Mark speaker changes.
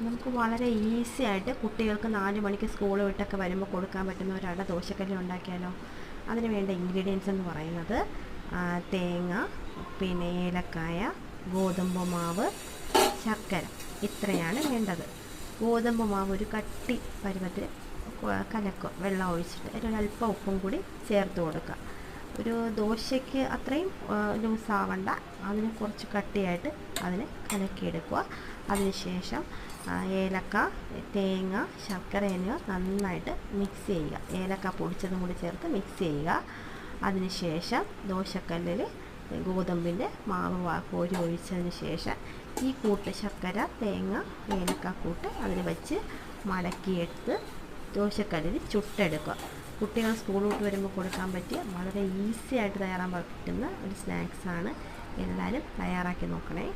Speaker 1: നമുക്ക് വളരെ ഈസി ആയിട്ട് കുട്ടികൾക്ക് 4 മണിക്ക് സ്കൂൾ വിട്ടൊക്കെ വരുമ്പോൾ കൊടുക്കാൻ പറ്റുന്ന ഒരു അട ദോശക്കല്ല് ഉണ്ടാക്കിയാലോ. അതിന് വേണ്ട ഇൻഗ്രീഡിയൻസ് എന്ന് പറയുന്നത് തേങ്ങ, പിന്നെ ഏലക്കായ, ഗോതമ്പ് മാവ്, ശർക്കര, ഇത്രയാണ് വേണ്ടത്. ഗോതമ്പ് മാവ് ഒരു കട്ടി പരുവത്തിൽ കലക്കുക, വെള്ളം ഒഴിച്ചിട്ട് ഒരല്പം ഉപ്പും കൂടി ചേർത്ത് കൊടുക്കുക. ഒരു ദോശയ്ക്ക് അത്രയും ലൂസാവണ്ട, അതിന് കുറച്ച് കട്ടിയായിട്ട് അതിന് കലക്കിയെടുക്കുക. അതിനുശേഷം ഏലക്ക, തേങ്ങ, ശർക്കര എന്നിവ നന്നായിട്ട് മിക്സ് ചെയ്യുക. ഏലക്ക പൊടിച്ചതും കൂടി ചേർത്ത് മിക്സ് ചെയ്യുക. അതിനുശേഷം ദോശക്കല്ലിൽ ഗോതമ്പിൻ്റെ മാവ് കോരി ഒഴിച്ചതിന് ശേഷം ഈ കൂട്ട് ശർക്കര, തേങ്ങ, ഏലക്ക കൂട്ട് അതിൽ വെച്ച് മടക്കിയെടുത്ത് ദോശക്കല്ലിൽ ചുട്ടെടുക്കുക. കുട്ടികൾ സ്കൂൾ വിട്ട് വരുമ്പോൾ കൊടുക്കാൻ പറ്റിയ വളരെ ഈസി ആയിട്ട് തയ്യാറാക്കാൻ പറ്റുന്ന ഒരു സ്നാക്സാണ്. എല്ലാവരും തയ്യാറാക്കി നോക്കണേ.